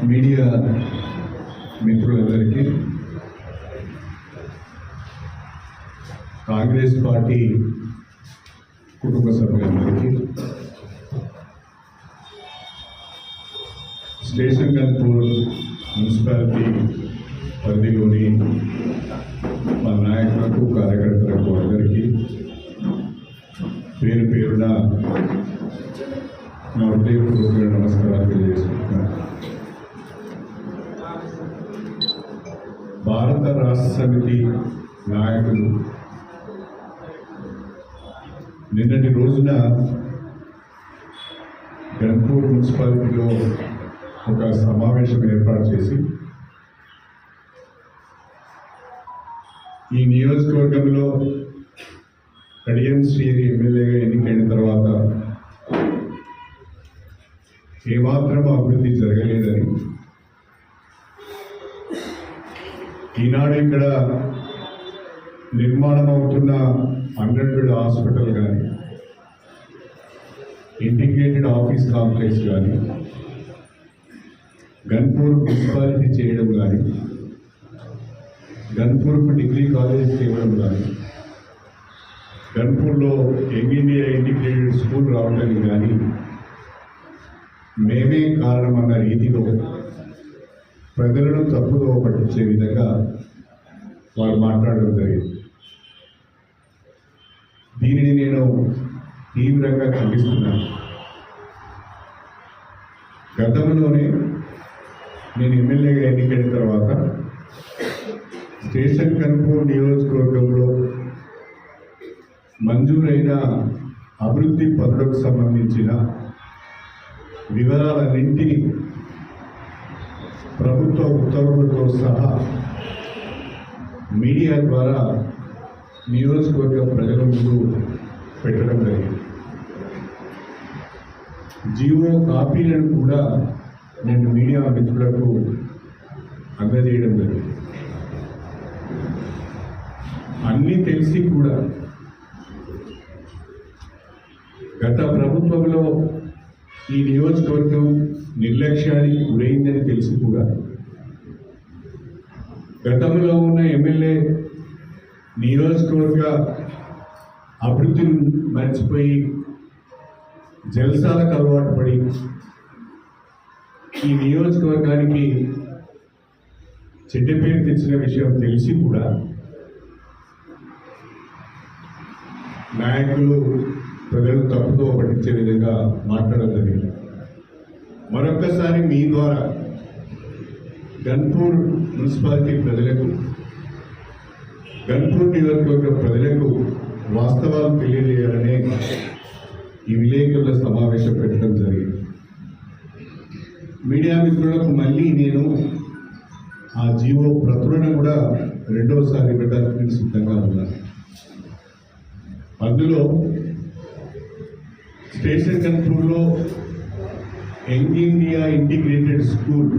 Media మిత్రులందరికీ Congress party కుటుంబ సభ్యులందరికీ స్టేషన్ గన్పూర్ మున్సిపాలిటీ పరిధిలోని మా నాయకులకు కార్యకర్తలకు అందరికీ పేరు పేరున నా హృదయపూర్వక నమస్కారాలు తెలియజేస్తున్నాను. భారత రాష్ట్ర సమితి నాయకులు నిన్నటి రోజున గన్పూర్ మున్సిపాలిటీలో ఒక సమావేశం ఏర్పాటు చేసి ఈ నియోజకవర్గంలో కడియం శ్రీహరి ఎమ్మెల్యేగా ఎన్నికైన తర్వాత ఏమాత్రం అభివృద్ధి జరగలేదని, ఈనాడు ఇక్కడ నిర్మాణం అవుతున్న 100 బెడ్ హాస్పిటల్ కానీ, ఇంటిగ్రేటెడ్ ఆఫీస్ కాంప్లెక్స్ కానీ, గన్పూర్ మున్సిపాలిటీ చేయడం కానీ, గన్పూర్కు డిగ్రీ కాలేజ్ చేయడం కానీ, గన్పూర్లో యంగ్ ఇండియా ఇంటిగ్రేటెడ్ స్కూల్ రావడానికి కానీ మేమే కారణమన్న రీతిలో ప్రజలను తప్పుదో పట్టించే విధంగా వారు మాట్లాడడం జరిగింది. దీనిని నేను తీవ్రంగా ఖండిస్తున్నాను. గతంలోనే నేను ఎమ్మెల్యేగా ఎన్నికైన తర్వాత స్టేషన్ గన్పూర్ నియోజకవర్గంలో మంజూరైన అభివృద్ధి పనులకు సంబంధించిన వివరాలన్నింటినీ ప్రభుత్వ ఉత్తర్వులతో సహా మీడియా ద్వారా నియోజకవర్గ ప్రజల ముందు పెట్టడం జరిగింది. జీవో కాపీలను కూడా నేను మీడియా మిత్రులకు అందజేయడం జరిగింది. అన్నీ తెలిసి కూడా గత ప్రభుత్వంలో ఈ నియోజకవర్గం నిర్లక్ష్యానికి గురైందని తెలిసి కూడా గతంలో ఉన్న ఎమ్మెల్యే నియోజకవర్గ అభివృద్ధిని మర్చిపోయి జల్సాలకు అలవాటు పడి ఈ నియోజకవర్గానికి చెడ్డ పేరు తెచ్చిన విషయం తెలిసి కూడా నాయకులు ప్రజలు తప్పుతో పట్టించే విధంగా మాట్లాడడం జరిగింది. మరొక్కసారి మీ ద్వారా గన్పూర్ మున్సిపాలిటీ ప్రజలకు, గన్పూర్ నియోజకవర్గ ప్రజలకు వాస్తవాలు తెలియజేయాలనే ఈ విలేకరుల సమావేశం పెట్టడం జరిగింది. మీడియా మిత్రులకు మళ్ళీ నేను ఆ జీవో ప్రతులను కూడా రెండవసారి పెట్టడానికి సిద్ధంగా ఉన్నాను. అందులో స్టేషన్ గన్పూర్లో యంగ్ ఇండియా ఇంటిగ్రేటెడ్ స్కూల్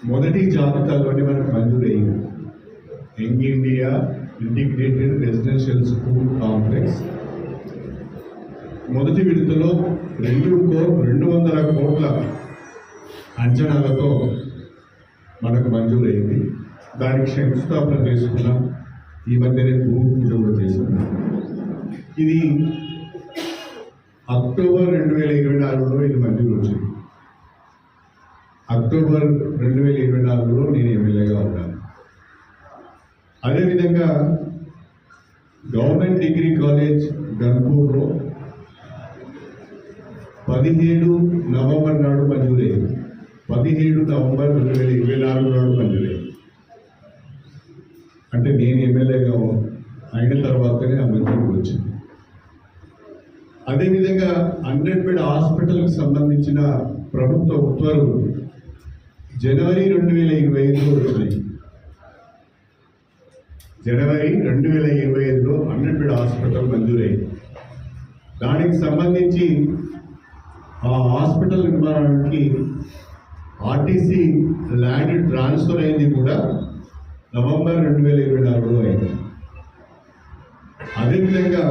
మొదటి జాబితాలోనే మనకు మంజూరయ్యింది. Young India integrated residential school complex మొదటి విడతలో 200 కోట్ల అంచనాలతో మనకు మంజూరైంది. దానికి శంకుస్థాపన చేసుకున్నాం. ఈ మధ్యనే భూమి పూజ కూడా చేసుకున్నాం. ఇది అక్టోబర్ 2024లో ఇది మంజూరు వచ్చింది. అక్టోబర్ 2024లో నేను ఎమ్మెల్యేగా ఉన్నాను. అదేవిధంగా గవర్నమెంట్ డిగ్రీ కాలేజ్ గన్పూర్లో 17 నవంబర్ నాడు మంజూరైంది. 17 నవంబర్ 2024 నాడు మంజూరైంది. అంటే నేను ఎమ్మెల్యేగా అయిన తర్వాతనే ఆ మంజూరు వచ్చింది. అదేవిధంగా 100 బెడ్ హాస్పిటల్కి సంబంధించిన ప్రభుత్వ ఉత్తర్వులు జనవరి 2025లో వచ్చినాయి. జనవరి 2025లో 100 బెడ్ హాస్పిటల్ మంజూరైంది. దానికి సంబంధించి ఆ హాస్పిటల్ నిర్మాణానికి ఆర్టీసీ ల్యాండ్ ట్రాన్స్ఫర్ అయింది కూడా నవంబర్ 2024లో అయింది. అదేవిధంగా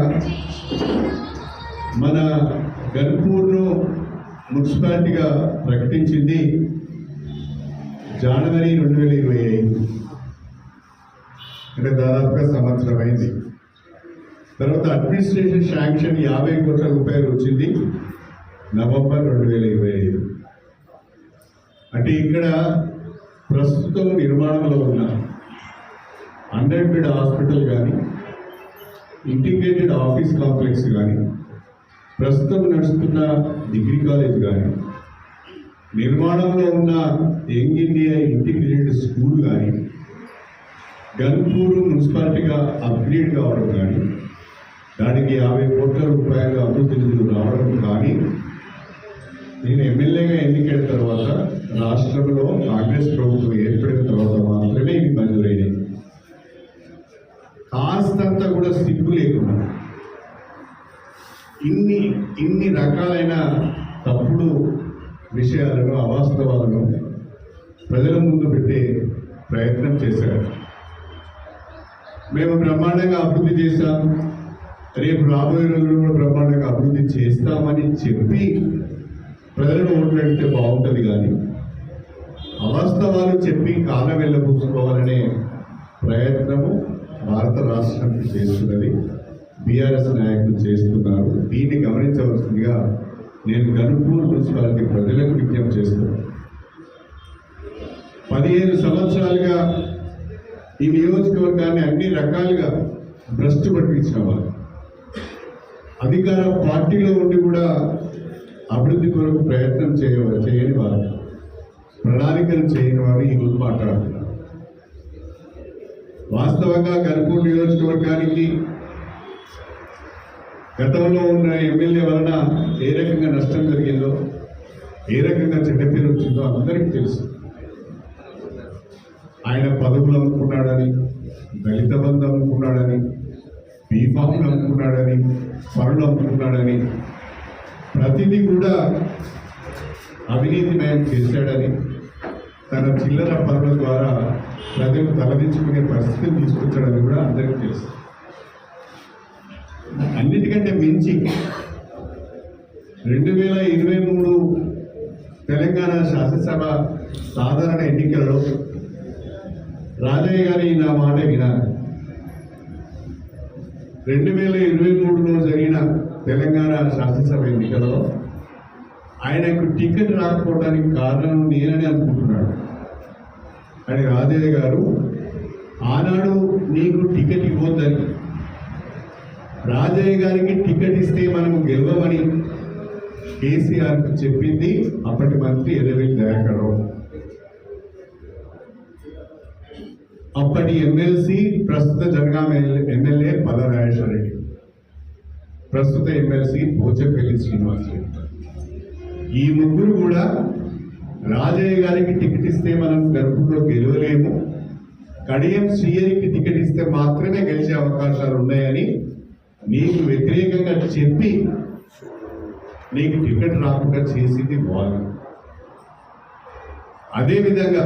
మన గన్పూర్ను మున్సిపాలిటీగా ప్రకటించింది జనవరి 2025, అంటే దాదాపుగా సంవత్సరం అయింది. తర్వాత అడ్మినిస్ట్రేషన్ శాంక్షన్ 50 కోట్ల రూపాయలు వచ్చింది నవంబర్ 2025. అంటే ఇక్కడ ప్రస్తుతం నిర్మాణంలో ఉన్న 100 బెడ్ హాస్పిటల్ కానీ, ఇంటిగ్రేటెడ్ ఆఫీస్ కాంప్లెక్స్ కానీ, ప్రస్తుతం నడుస్తున్న డిగ్రీ కాలేజ్ కానీ, నిర్మాణంలో ఉన్న యంగ్ ఇండియా ఇంటిగ్రేటెడ్ స్కూల్ కానీ, గన్పూర్ మున్సిపాలిటీగా అప్గ్రేడ్ కావడం కానీ, దానికి 50 కోట్ల రూపాయల అభివృద్ధి నిధులు రావడం కానీ, నేను ఎమ్మెల్యేగా ఎన్నికైన తర్వాత రాష్ట్రంలో కాంగ్రెస్ ప్రభుత్వం ఏర్పడిన తర్వాత మాత్రమే ఇవి మంజూరైనాయి. కాస్తంతా కూడా సిగ్గు లేకుండా ఇన్ని రకాలైన తప్పుడు విషయాలను, అవాస్తవాలను ప్రజల ముందు పెట్టే ప్రయత్నం చేశారు. మేము బ్రహ్మాండంగా అభివృద్ధి చేశాం, రేపు రాబోయే రోజుల్లో కూడా బ్రహ్మాండంగా అభివృద్ధి చేస్తామని చెప్పి ప్రజలను ఓట్లు అడిగితే బాగుంటుంది, కానీ అవాస్తవాలు చెప్పి కాలం వెళ్ళబూసుకోవాలనే ప్రయత్నము భారత రాష్ట్రం చేస్తున్నది, బీఆర్ఎస్ నాయకులు చేస్తున్నారు. దీన్ని గమనించవలసిందిగా నేను గన్పూర్ మున్సిపాలిటీ ప్రజలకు విజ్ఞప్తి చేస్తున్నాను. 15 సంవత్సరాలుగా ఈ నియోజకవర్గాన్ని అన్ని రకాలుగా భ్రష్టు పట్టించిన వారు, అధికార పార్టీలో ఉండి కూడా అభివృద్ధి కొరకు ప్రయత్నం చేయని వారు, ప్రణాళికలు చేయని వారు ఈరోజు మాట్లాడుతున్నారు. వాస్తవంగా గన్పూర్ నియోజకవర్గానికి గతంలో ఉన్న ఎమ్మెల్యే వలన ఏ రకంగా నష్టం జరిగిందో, ఏ రకంగా చెడ్డ పేరు వచ్చిందో అందరికీ తెలుసు. ఆయన పదవులు అమ్ముకున్నాడని, దళిత బంధు అమ్ముకున్నాడని, బీఫామ్లు అమ్ముకున్నాడని, పనులు అమ్ముకున్నాడని, ప్రతిదీ కూడా అవినీతిమయం చేశాడని, తన చిల్లర పనుల ద్వారా ప్రజలు తలదించుకునే పరిస్థితిని తీసుకొచ్చాడని కూడా అందరికీ తెలుసు. అన్నిటికంటే మించి 2023 తెలంగాణ శాసనసభ సాధారణ ఎన్నికల్లో రాజయ్య గారి నా మాట వినాలి. 2023లో జరిగిన తెలంగాణ శాసనసభ ఎన్నికల్లో ఆయనకు టికెట్ రాకపోవడానికి కారణం నేనని అనుకుంటున్నాడు. అని రాజయ్య గారు ఆనాడు నీకు టికెట్ ఇవ్వద్దని, రాజయ్య గారికి టికెట్ ఇస్తే మనము గెలవమని కేసీఆర్కు చెప్పింది అప్పటి మంత్రి ఎర్రబెల్లి దయాకర్ రావు. అప్పటి ఎమ్మెల్సీ, ప్రస్తుత జనగామ ఎమ్మెల్యే పల్ల రాజేశ్వర రెడ్డి, ప్రస్తుత ఎమ్మెల్సీ పోచంపల్లి శ్రీనివాస్ రెడ్డి. ఈ ముగ్గురు కూడా రాజయ్య గారికి టికెట్ ఇస్తే మనం గర్భంలో గెలవలేము, కడియం శ్రీహరికి టికెట్ ఇస్తే మాత్రమే గెలిచే అవకాశాలు ఉన్నాయని నీకు వ్యతిరేకంగా చెప్పి నీకు టికెట్ రాకుండా చేసింది వాళ్ళు. అదేవిధంగా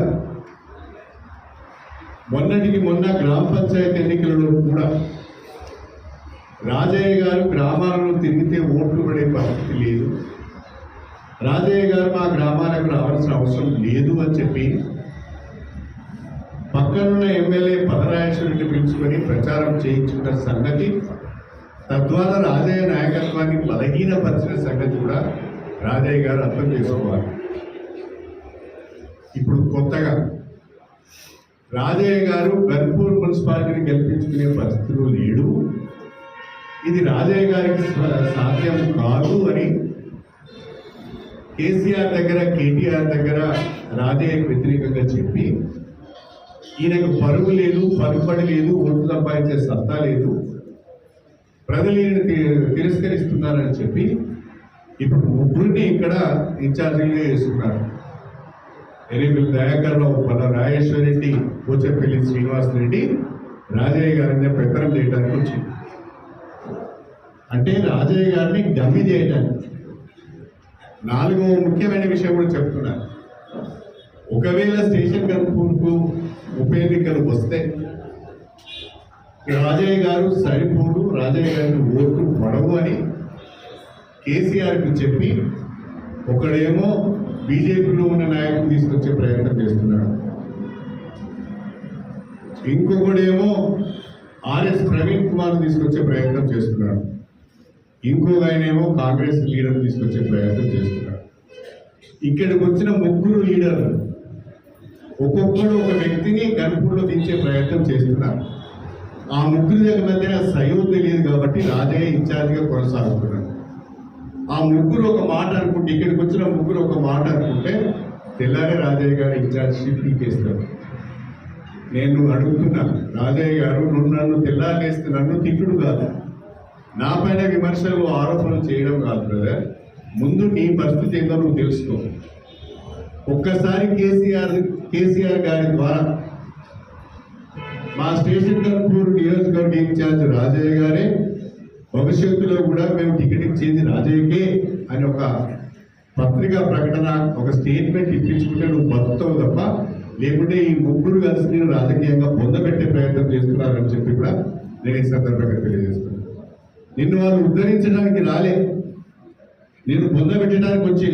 మొన్నటికి మొన్న గ్రామ పంచాయతీ ఎన్నికలలో కూడా రాజయ్య గారు గ్రామాలను తిరిగితే ఓట్లు పడే పరిస్థితి లేదు, రాజయ్య గారు మా గ్రామాలకు రావాల్సిన అవసరం లేదు అని చెప్పి పక్కనున్న ఎమ్మెల్యే పదరాజేశ్వరుడిని పిలుచుకొని ప్రచారం చేయించుకున్న సంగతి, తద్వారా రాజయ్య నాయకత్వాన్ని బలహీనపరిచిన సంగతి కూడా రాజయ్య గారు అర్థం చేసుకోవాలి. ఇప్పుడు కొత్తగా రాజయ్య గారు గన్పూర్ మున్సిపాలిటీని గెలిపించుకునే పరిస్థితులు లేడు, ఇది రాజయ్య గారికి సాధ్యం కాదు అని కేసీఆర్ దగ్గర, కేటీఆర్ దగ్గర రాజయ్యకు వ్యతిరేకంగా చెప్పి ఈయనకు పరుగు లేదు, పలుపడి లేదు, ఓట్లు సంపాదించే సత్తా లేదు, ప్రజలు ఈయన తిరస్కరిస్తున్నారని చెప్పి ఇప్పుడు ముగ్గురిని ఇక్కడ ఇన్ఛార్జీలుగా వేసుకున్నారు. ఎర్రబెల్లి దయాకర్ రావు, పల్ల రాజేశ్వర రెడ్డి, పోచంపల్లి శ్రీనివాస్ రెడ్డి రాజయ్య గారిని పెత్తనం చేయడానికి వచ్చింది. అంటే రాజయ్య గారిని డమ్మి చేయడానికి. 4వ ముఖ్యమైన విషయం కూడా చెప్తున్నారు. ఒకవేళ స్టేషన్ గన్పూర్కు ఉప ఎన్నికలు వస్తే రాజయ్య గారు సరిపోడు, రాజయ్య గారిని ఓట్లు పడవు అని కేసీఆర్కు చెప్పి ఒకడేమో బీజేపీలో ఉన్న నాయకులు తీసుకొచ్చే ప్రయత్నం చేస్తున్నాడు, ఇంకొకడేమో ఆర్ఎస్ ప్రవీణ్ కుమార్ తీసుకొచ్చే ప్రయత్నం చేస్తున్నాడు, ఇంకొక ఆయనేమో కాంగ్రెస్ లీడర్ తీసుకొచ్చే ప్రయత్నం చేస్తున్నాడు. ఇక్కడికి వచ్చిన ముగ్గురు లీడర్లు ఒక్కొక్కడు ఒక వ్యక్తిని గన్పూర్లో దించే ప్రయత్నం చేస్తున్నారు. ఆ ముగ్గురి దగ్గర మధ్యన సయోధ్య తెలియదు కాబట్టి రాజయ్య ఇన్ఛార్జిగా కొనసాగుతున్నాడు. ఆ ముగ్గురు ఒక మాట అనుకుంటే, ఇక్కడికి వచ్చిన ముగ్గురు ఒక మాట అనుకుంటే తెల్లారే రాజయ్య గారు ఇన్ఛార్జిషిప్ తీసేస్తారు. నేను అడుగుతున్నా, రాజయ్య గారు నన్ను తెల్లారేస్తే నన్ను తిట్టుడు కాదు, నా పైన విమర్శలు ఆరోపణలు చేయడం కాదు బ్రదర్. ముందు నీ పరిస్థితి ఏందో నువ్వు తెలుసుకో. ఒక్కసారి కేసీఆర్ గారి ద్వారా మా స్టేషన్ గన్పూర్ నియోజకవర్గ ఇన్ఛార్జ్ రాజయ్య గారే భవిష్యత్తులో కూడా మేము టికెట్ ఇచ్చేది రాజయ్యకే అని ఒక పత్రికా ప్రకటన, ఒక స్టేట్మెంట్ ఇప్పించుకుంటే నువ్వు బతుకుతావు తప్ప, లేకుంటే ఈ ముగ్గురు కలిసి నేను రాజకీయంగా పొందబెట్టే ప్రయత్నం చేస్తున్నారని చెప్పి కూడా నేను ఈ సందర్భంగా తెలియజేస్తున్నాను. నిన్ను వాళ్ళు ఉద్ధరించడానికి రాలే, నిన్ను పొందబెట్టడానికి వచ్చి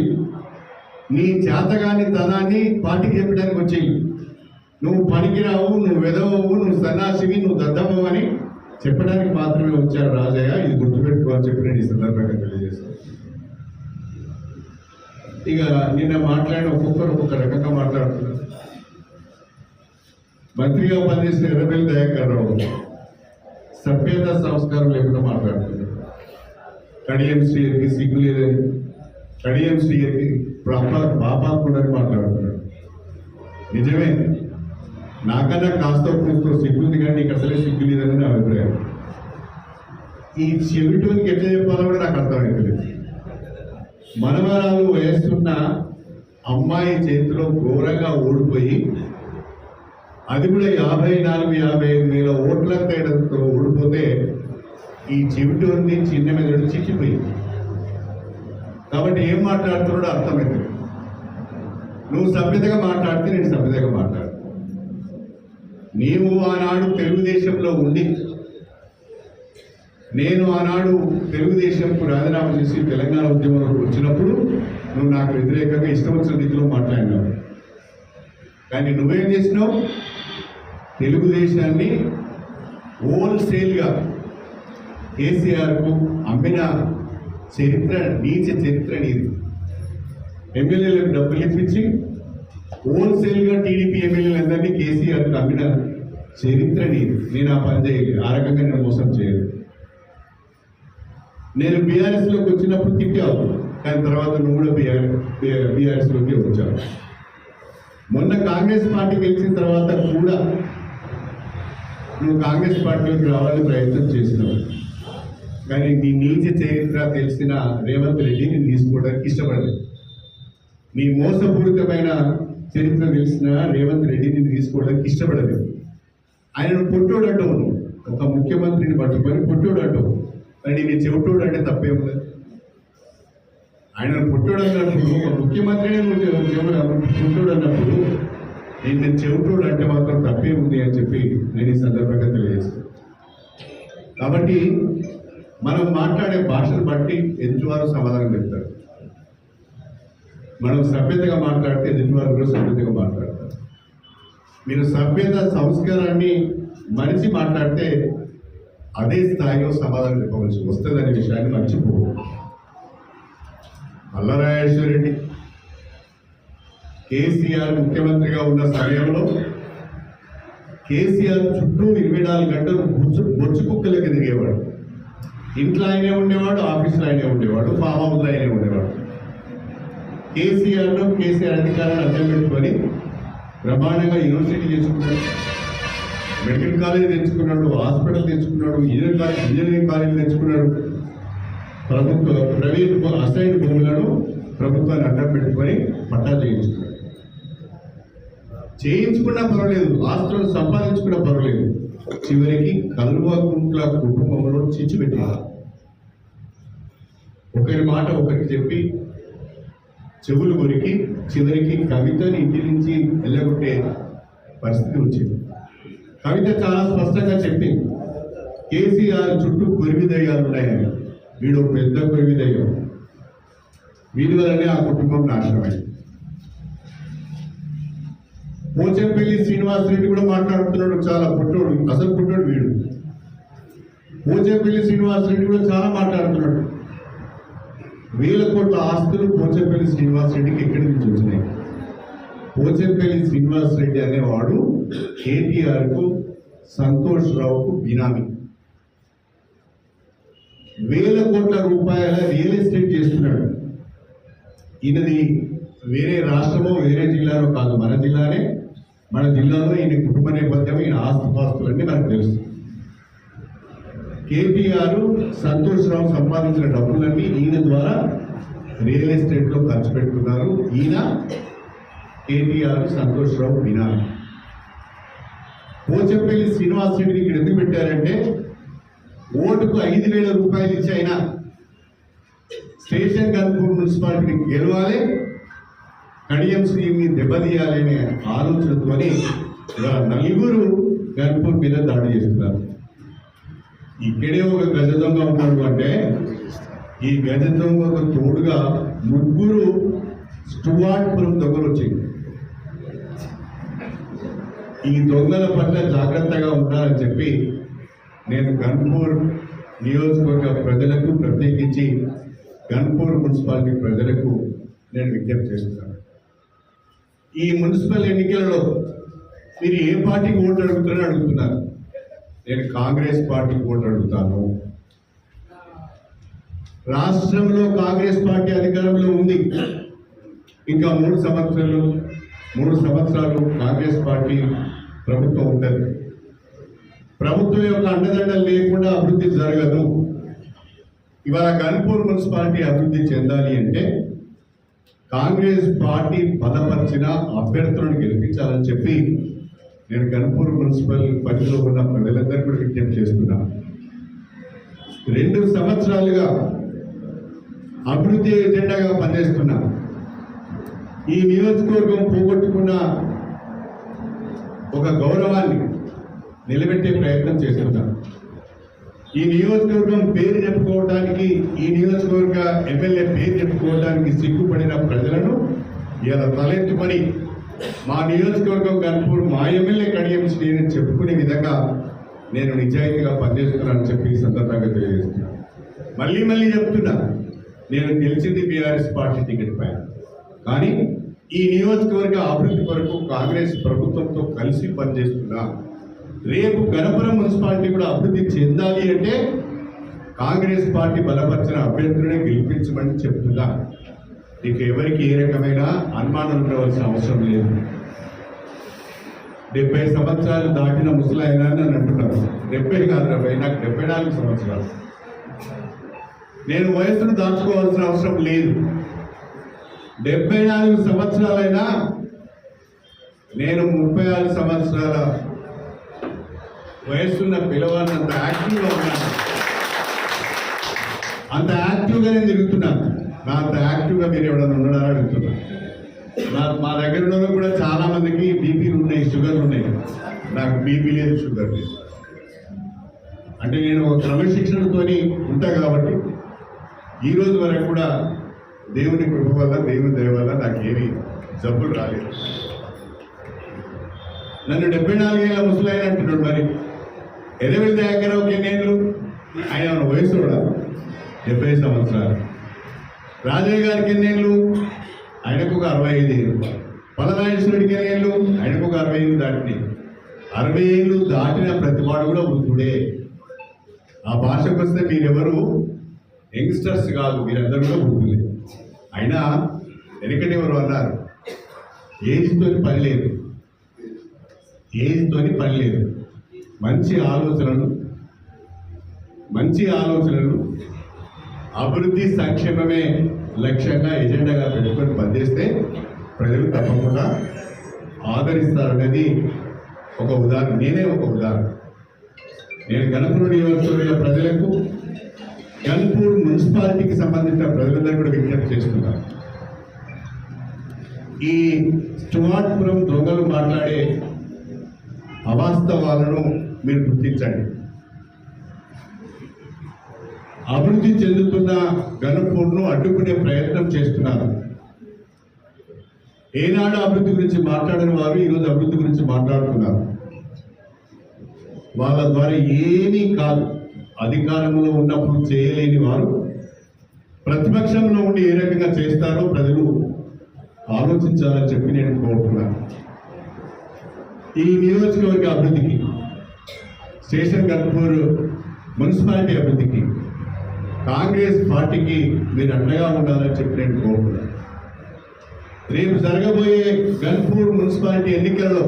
నీ చేతగాని తనాన్ని పార్టీకి చెప్పడానికి వచ్చి నువ్వు పనికిరావు, నువ్వు వెదవవు, నువ్వు సన్నాసివి, నువ్వు దద్దమ్మవు అని చెప్పడానికి మాత్రమే వచ్చారు రాజయ్య. ఇది గుర్తుపెట్టుకోవాలని చెప్పి నేను ఈ సందర్భంగా తెలియజేస్తాను. ఇక నిన్న మాట్లాడిన ఒక్కొక్కరు ఒక్కొక్క రకంగా మాట్లాడుతున్నారు. మంత్రిగా పనిచేసిన ఎర్రబెల్లి దయాకర్ రావు సభ్యత సంస్కారం లేకుండా మాట్లాడుతున్నారు. కడియం శ్రీకి సిగ్గు లేదని, కడియం శ్రీకి బాబా కూడా మాట్లాడుతున్నాడు. నిజమే, నాకన్నా కాస్త కూస్తూ సిగ్గుంది కానీ నీకు అసలే సిగ్గు లేదని నా అభిప్రాయం. ఈ చెవిటోనికి ఎట్లా చెప్పాలో కూడా నాకు అర్థమైంది. మనవరాలు వయస్సున్న అమ్మాయి చేతిలో ఘోరంగా ఓడిపోయి, అది కూడా 54-55 ఓట్ల తేడాతో ఓడిపోతే ఈ చెవిటోని చిన్న మీద చిక్కిపోయింది. కాబట్టి ఏం మాట్లాడుతున్నాడో అర్థమైంది. నువ్వు సభ్యతగా మాట్లాడితే నేను సభ్యతగా మాట్లాడు. నీవు ఆనాడు తెలుగుదేశంలో ఉండి, నేను ఆనాడు తెలుగుదేశంకు రాజీనామా చేసి తెలంగాణ ఉద్యమంలోకి వచ్చినప్పుడు నువ్వు నాకు వ్యతిరేకంగా ఇష్టం వచ్చిన రీతిలో మాట్లాడినావు. కానీ నువ్వేం చేసినావు? తెలుగుదేశాన్ని హోల్సేల్గా కేసీఆర్కు అమ్మిన చరిత్ర, నీచ చరిత్ర నీది. ఎమ్మెల్యేలకు డబ్బులు ఇప్పించి హోల్సేల్గా టీడీపీ ఎమ్మెల్యేలందరినీ కేసీఆర్కు అమ్మిన చరిత్ర నీది. నేను ఆ పని చేయలేదు, ఆ రకంగా నేను మోసం చేయలేదు. నేను బీఆర్ఎస్లోకి వచ్చినప్పుడు తిట్టావు, కానీ తర్వాత నువ్వు కూడా బీఆర్ఎస్లోకి వచ్చావు. మొన్న కాంగ్రెస్ పార్టీ గెలిచిన తర్వాత కూడా నువ్వు కాంగ్రెస్ పార్టీలోకి రావాలని ప్రయత్నం చేసినావు. కానీ నీ నీచ చరిత్ర తెలిసిన రేవంత్ రెడ్డి నేను తీసుకోవడానికి ఇష్టపడలేదు. నీ మోసపూరితమైన చరిత్ర తెలిసిన రేవంత్ రెడ్డి నేను తీసుకోవడానికి ఇష్టపడలేదు. ఆయనను పొట్టోడు అంటావు, నువ్వు ఒక ముఖ్యమంత్రిని పట్టుకొని పొట్టోడు అంటావు. కానీ నీ చెవిటోడు అంటే తప్పేముంది? ఆయనను పొట్టోడు అన్నప్పుడు, ఒక ముఖ్యమంత్రిని పొట్టోడు అన్నప్పుడు నేను చెవిటోడు అంటే మాత్రం తప్పే ఉంది అని చెప్పి నేను ఈ సందర్భంగా తెలియజేస్తాను. కాబట్టి మనం మాట్లాడే భాషను బట్టి ఎదుటివారు సమాధానం చెప్తారు. మనం సభ్యతగా మాట్లాడితే ఎదుటివారు కూడా సభ్యతగా మాట్లాడతారు. మీరు సభ్యత సంస్కారాన్ని మరిచి మాట్లాడితే అదే స్థాయిలో సమాధానం చెప్పవలసి వస్తుందనే విషయాన్ని మర్చిపోవు. మల్లారాజేశ్వర రెడ్డి కేసీఆర్ ముఖ్యమంత్రిగా ఉన్న సమయంలో కేసీఆర్ చుట్టూ 24 గంటలు బొచ్చు కుక్కలకి తిరిగేవాడు. ఇంట్లో ఆయనే ఉండేవాడు, ఆఫీస్లో ఆయనే ఉండేవాడు, ఫామ్ హౌస్లో ఆయనే ఉండేవాడు. కేసీఆర్ అధికారాన్ని అడ్డం పెట్టుకొని బ్రహ్మాండంగా యూనివర్సిటీ తెచ్చుకున్నాడు, మెడికల్ కాలేజ్ తెచ్చుకున్నాడు, హాస్పిటల్ తెచ్చుకున్నాడు, ఇంజనీరింగ్ కాలేజ్ తెచ్చుకున్నాడు. ప్రైవేట్ అసైన్ భూములను ప్రభుత్వాన్ని అడ్డం పెట్టుకొని పట్టా చేయించుకున్నా పర్వాలేదు, ఆస్తులను సంపాదించుకున్నా పర్వాలేదు. చివరికి కల్వకుంట్ల కుటుంబంలో చిచ్చు పెట్టారు. ఒకరి మాట ఒకరికి చెప్పి చెవులు కొరికి చివరికి కవితని ఇంటి నుంచి వెళ్ళగొట్టే పరిస్థితి వచ్చింది. కవిత చాలా స్పష్టంగా చెప్పింది, కేసీఆర్ చుట్టూ కొరివి దయ్యాలు ఉన్నాయని. వీడు పెద్ద కొరివి దయ్యం. వీరి వల్లనే ఆ కుటుంబం నాశనమైంది. పోచంపల్లి శ్రీనివాసరెడ్డి కూడా మాట్లాడుతున్నాడు, చాలా పుట్టోడు, అసలు పుట్టోడు వీడు. పోచంపల్లి శ్రీనివాసరెడ్డి కూడా చాలా మాట్లాడుతున్నాడు. వేల కోట్ల ఆస్తులు పోచంపల్లి శ్రీనివాసరెడ్డికి ఎక్కడి నుంచి వచ్చినాయి? పోచంపల్లి శ్రీనివాసరెడ్డి అనేవాడు కేటీఆర్కు, సంతోష్ రావుకు బినామీ. వేల కోట్ల రూపాయల రియల్ ఎస్టేట్ చేస్తున్నాడు. ఈయనది వేరే రాష్ట్రమో వేరే జిల్లాలో కాదు, మన జిల్లానే. మన జిల్లాలో ఈయన కుటుంబ నేపథ్యం, ఈయన ఆస్తుపాస్తులన్నీ మనకు తెలుసు. కేటీఆర్, సంతోష్ రావు సంపాదించిన డబ్బులన్నీ ఈయన ద్వారా రియల్ ఎస్టేట్లో ఖర్చు పెట్టుకున్నారు. ఈయన కేటీఆర్, సంతోష్ రావు బినామీ. పోచంపల్లి శ్రీనివాసరెడ్డిని ఇక్కడ ఎందుకు పెట్టారంటే, ఓటుకు 5,000 రూపాయలు ఇచ్చి అయినా స్టేషన్ గన్పూర్ మున్సిపాలిటీని గెలవాలి, కడియం శ్రీని దెబ్బతీయాలి అనే ఆలోచనతోనే నలుగురు గన్పూర్ మీద దాడి చేస్తున్నారు. ఇక్కడే ఒక గజ దొంగ ఉన్నాడు అంటే, ఈ గజ దొంగకు తోడుగా 3 స్టువార్ట్పురం దొంగలు వచ్చాయి. ఈ దొంగల పట్ల జాగ్రత్తగా ఉండాలని చెప్పి నేను గన్పూర్ నియోజకవర్గ ప్రజలకు, ప్రత్యేకించి గన్పూర్ మున్సిపాలిటీ ప్రజలకు నేను విజ్ఞప్తి చేస్తున్నాను. ఈ మున్సిపల్ ఎన్నికలలో మీరు ఏ పార్టీకి ఓటు అడుగుతారని అడుగుతున్నారు. నేను కాంగ్రెస్ పార్టీకి ఓటు అడుగుతాను. రాష్ట్రంలో కాంగ్రెస్ పార్టీ అధికారంలో ఉంది. ఇంకా 3 సంవత్సరాలు కాంగ్రెస్ పార్టీ ప్రభుత్వం ఉంటుంది. ప్రభుత్వం యొక్క అండదండలు లేకుండా అభివృద్ధి జరగదు. ఇవాళ గన్పూర్ మున్సిపాలిటీ అభివృద్ధి చెందాలి అంటే కాంగ్రెస్ పార్టీ బలపరిచిన అభ్యర్థులను గెలిపించాలని చెప్పి నేను గన్పూర్ మున్సిపల్ పరిధిలో ఉన్న ప్రజలందరికీ కూడా విజ్ఞప్తి చేస్తున్నాను. 2 సంవత్సరాలుగా అభివృద్ధి ఎజెండాగా పనిచేస్తున్నా. ఈ నియోజకవర్గం పోగొట్టుకున్న ఒక గౌరవాన్ని నిలబెట్టే ప్రయత్నం చేస్తున్నాను. ఈ నియోజకవర్గం పేరు చెప్పుకోవడానికి, ఈ నియోజకవర్గ ఎమ్మెల్యే పేరు చెప్పుకోవడానికి సిగ్గుపడిన ప్రజలను ఇలా తలెత్తుకొని మా నియోజకవర్గం గన్పూర్, మా ఎమ్మెల్యే కడియం శ్రీని చెప్పుకునే విధంగా నేను నిజాయితీగా పనిచేస్తున్నానని చెప్పి ఈ సందర్భంగా తెలియజేస్తున్నాను. మళ్ళీ చెప్తున్నా, నేను గెలిచింది బీఆర్ఎస్ పార్టీ టికెట్ పైన, కానీ ఈ నియోజకవర్గ అభివృద్ధి కొరకు కాంగ్రెస్ ప్రభుత్వంతో కలిసి పనిచేస్తున్నా. రేపు గణపురం మున్సిపాలిటీ కూడా అభివృద్ధి చెందాలి అంటే కాంగ్రెస్ పార్టీ బలపరిచిన అభ్యర్థులనే గెలిపించమని చెప్తున్నా. ఇక ఎవరికి ఏ రకమైన అనుమానం ఉండవలసిన అవసరం లేదు. 70 సంవత్సరాలు దాటిన ముసలాయన అని అంటున్నారు. 70 కాదు 70, నాకు 74 సంవత్సరాలు. నేను వయసును దాచుకోవాల్సిన అవసరం లేదు. 74 సంవత్సరాలైనా నేను 36 సంవత్సరాల వయస్సున్న పిల్లవాడిని అంత యాక్టివ్గా ఉన్నాను. అంత యాక్టివ్గా నేను తిరుగుతున్నాను. నా అంత యాక్టివ్గా మీరు ఎవరైనా ఉన్నారని అడుగుతున్నాను. మా దగ్గర ఉన్న కూడా చాలా మందికి బీపీలు ఉన్నాయి, షుగర్లు ఉన్నాయి. నాకు బీపీ లేదు, షుగర్ లేదు. అంటే నేను క్రమశిక్షణతో ఉంటా కాబట్టి ఈ రోజు వరకు కూడా దేవుని కృప వల్ల, దేవుని దయ వల్ల నాకేమీ జబ్బులు రాలేదు. నన్ను 74 ఏళ్ళ ముసలాయన అంటున్నాడు. మరి ఎర్రవెల్లి దయాకరావుకి ఎన్నేళ్ళు? ఆయన వయసు కూడా 70 సంవత్సరాలు. రాజయ్య గారికి ఎన్నేళ్ళు? ఆయనకు ఒక 65 ఏళ్ళు. పలనాయేశ్వరుడికి ఎన్నేళ్ళు? ఆయనకు ఒక 60 ఏళ్ళు దాటినాయి. 60 ఏళ్ళు దాటిన ప్రతివాడు కూడా వృద్ధుడే. ఆ భాషకు వస్తే మీరెవరు యంగ్స్టర్స్ కాదు, మీరందరూ కూడా వృద్ధులే. అయినా వెనకటి ఎవరు అన్నారు, ఏజ్తో పని లేదు, ఏజ్తోని పని లేదు. మంచి ఆలోచనలు అభివృద్ధి సంక్షేమమే లక్ష్యంగా, ఎజెండాగా పెట్టుకొని పనిచేస్తే ప్రజలు తప్పకుండా ఆదరిస్తారనేది ఒక ఉదాహరణ. నేనే ఒక ఉదాహరణ. నేను గణపూర్ నియోజకవర్గ ప్రజలకు, గన్పూర్ మున్సిపాలిటీకి సంబంధించిన ప్రజలందరూ కూడా విజ్ఞప్తి చేస్తున్నాను. ఈ స్టువార్ట్పురం దొంగలు మాట్లాడే అవాస్తవాలను మీరు గుర్తించండి. అభివృద్ధి చెందుతున్న గణపూర్ను అడ్డుకునే ప్రయత్నం చేస్తున్నారు. ఏనాడు అభివృద్ధి గురించి మాట్లాడిన వారు ఈరోజు అభివృద్ధి గురించి మాట్లాడుతున్నారు. వాళ్ళ ద్వారా ఏమీ కాదు. అధికారంలో ఉన్నప్పుడు చేయలేని వారు ప్రతిపక్షంలో ఉండి ఏ రకంగా చేస్తారో ప్రజలు ఆలోచించాలని చెప్పి నేను కోరుతున్నాను. ఈ నియోజకవర్గ అభివృద్ధికి, స్టేషన్ గన్పూర్ మున్సిపాలిటీ అభివృద్ధికి కాంగ్రెస్ పార్టీకి మీరు అండగా ఉండాలని చెప్పి నేను కోరుతున్నాను. రేపు జరగబోయే గన్పూర్ మున్సిపాలిటీ ఎన్నికలలో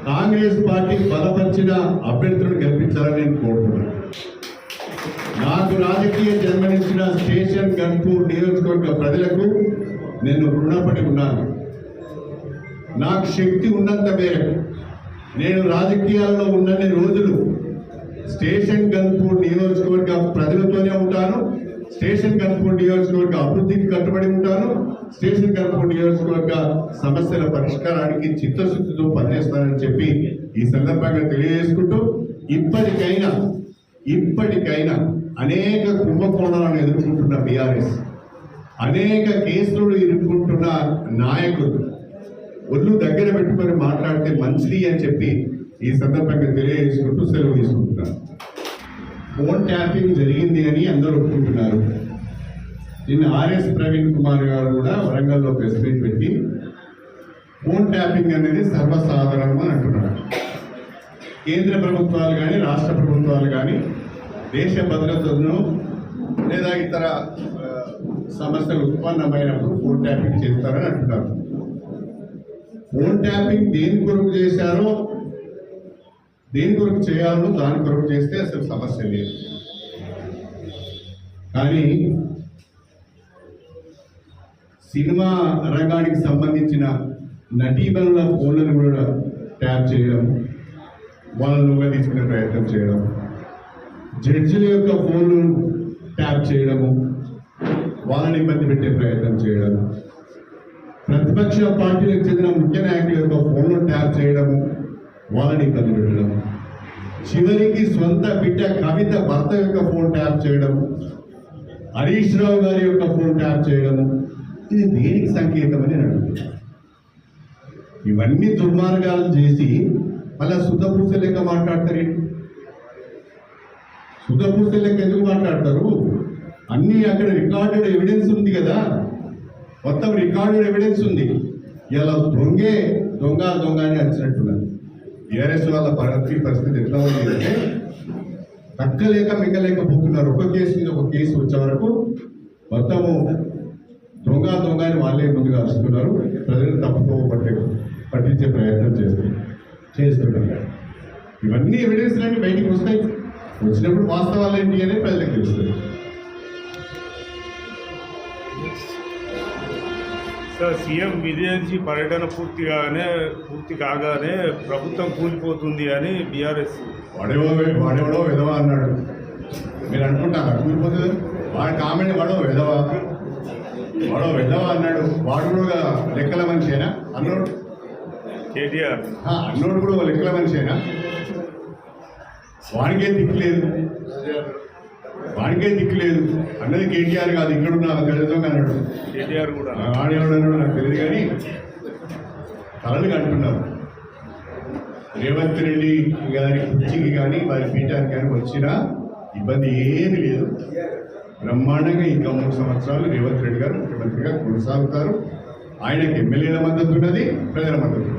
కాంగ్రెస్ పార్టీ బలపరిచిన అభ్యర్థులను గెలిపించాలని నేను కోరుతున్నాను. నాకు రాజకీయ జన్మనిచ్చిన స్టేషన్ గన్పూర్ నియోజకవర్గ ప్రజలకు నేను రుణపడి ఉన్నాను. నాకు శక్తి ఉన్నంత మేరకు నేను రాజకీయాల్లో ఉన్నన్ని రోజులు స్టేషన్ గన్పూర్ నియోజకవర్గ ప్రజలతోనే ఉంటాను. స్టేషన్ గన్పూర్ నియోజకవర్గ అభివృద్ధికి కట్టుబడి ఉంటాను. స్టేషన్ గన్పూర్ నియోజకవర్గ సమస్యల పరిష్కారానికి చిత్తశుద్ధితో పనిచేస్తానని చెప్పి ఈ సందర్భంగా తెలియజేసుకుంటూ, ఇప్పటికైనా అనేక కుంభకోణాలను ఎదుర్కొంటున్న బీఆర్ఎస్, అనేక కేసులు ఎదుర్కొంటున్న నాయకులు ఒళ్ళు దగ్గర పెట్టుకొని మాట్లాడితే మంచిది అని చెప్పి ఈ సందర్భంగా తెలియజేసుకుంటూ సెలవు తీసుకుంటున్నాను. ఫోన్ ట్యాపింగ్ జరిగింది అని అందరూ ఒప్పుకుంటున్నారు. నిన్న ఆర్ఎస్ ప్రవీణ్ కుమార్ గారు కూడా వరంగల్లో ప్రెస్ మీట్ పెట్టి ఫోన్ ట్యాపింగ్ అనేది సర్వసాధారణం అని అంటున్నారు. కేంద్ర ప్రభుత్వాలు కానీ రాష్ట్ర ప్రభుత్వాలు కానీ దేశ భద్రతను లేదా ఇతర సమస్యలు ఉత్పన్నమైనప్పుడు ఫోన్ ట్యాపింగ్ చేస్తారని అంటున్నారు. ఫోన్ ట్యాపింగ్ దేని కొరకు చేశారో, దేని కొరకు చేయాలో దాని కొరకు చేస్తే అసలు సమస్య లేదు. కానీ సినిమా రంగానికి సంబంధించిన నటీమణుల ఫోన్లను కూడా ట్యాప్ చేయడం, వాళ్ళనుగా తీసుకునే ప్రయత్నం చేయడం, జడ్జిల యొక్క ఫోన్లు ట్యాప్ చేయడము, వాళ్ళని ఇబ్బంది పెట్టే ప్రయత్నం చేయడం, ప్రతిపక్ష పార్టీలకు చెందిన ముఖ్య నాయకుల యొక్క ఫోన్లు ట్యాప్ చేయడము, వాళ్ళని ఇబ్బంది పెట్టడం, చివరికి సొంత బిడ్డ కవిత భర్త యొక్క ఫోన్ ట్యాప్ చేయడము, హరీష్ రావు గారి యొక్క ఫోన్ ట్యాప్ చేయడము, ఇది దేనికి సంకేతం అని అడుగుతున్నాను. ఇవన్నీ దుర్మార్గాలు చేసి మళ్ళా శుద్ధపూస లెక్క మాట్లాడతారు. శుద్ధపూస లెక్క ఎందుకు మాట్లాడతారు? అన్నీ అక్కడ రికార్డెడ్ ఎవిడెన్స్ ఉంది కదా, మొత్తం రికార్డెడ్ ఎవిడెన్స్ ఉంది. ఇలా దొంగ అని అరిచినట్టున్నారు. టీఆర్ఎస్ వాళ్ళ పరిస్థితి ఎట్లా ఉంది అంటే తక్కలేక మింగలేకపోతున్నారు. ఒక కేసు మీద ఒక కేసు వచ్చే వరకు మొత్తము దొంగ అని వాళ్ళే ముందుగా అరుస్తున్నారు. ప్రజలు తప్పుతో పట్టించే ప్రయత్నం చేస్తున్నారు. ఇవన్నీ ఎవిడెన్స్లన్నీ బయటికి వస్తాయి. వచ్చినప్పుడు వాస్తవాలు ఏంటి అనేది ప్రజలకు తెలుస్తుంది. సార్, సీఎం విజయన్జీ పర్యటన పూర్తి కాగానే ప్రభుత్వం కూలిపోతుంది అని బీఆర్ఎస్ వాడెవడో విధవా అన్నాడు. మీరు అనుకుంటారా కూలిపోతుంది? వాడి కామెంట్ వాడో విధవా అన్నాడు. వాడు కూడా లెక్కల మనిషేనా? అన్నోడు కేటీఆర్ అన్నోడు కూడా లెక్కల మనిషేనా? వాడికే దిక్కులేదు అన్నది కేటీఆర్ కాదు, ఇక్కడ నాకు తెలుసు అన్నాడు. కేటీఆర్ కూడా వాడేవాడన్నాడు నాకు తెలియదు, కానీ కలలు అంటున్నారు. రేవంత్ రెడ్డి గారి కుర్చీకి కానీ వారి పీఠానికి కానీ వచ్చినా ఇబ్బంది ఏమీ లేదు. బ్రహ్మాండంగా ఇంకా 3 సంవత్సరాలు రేవంత్ రెడ్డి గారు ముఖ్యమంత్రిగా కొనసాగుతారు. ఆయనకి ఎమ్మెల్యేల మద్దతు ఉన్నది, ప్రజల మద్దతు.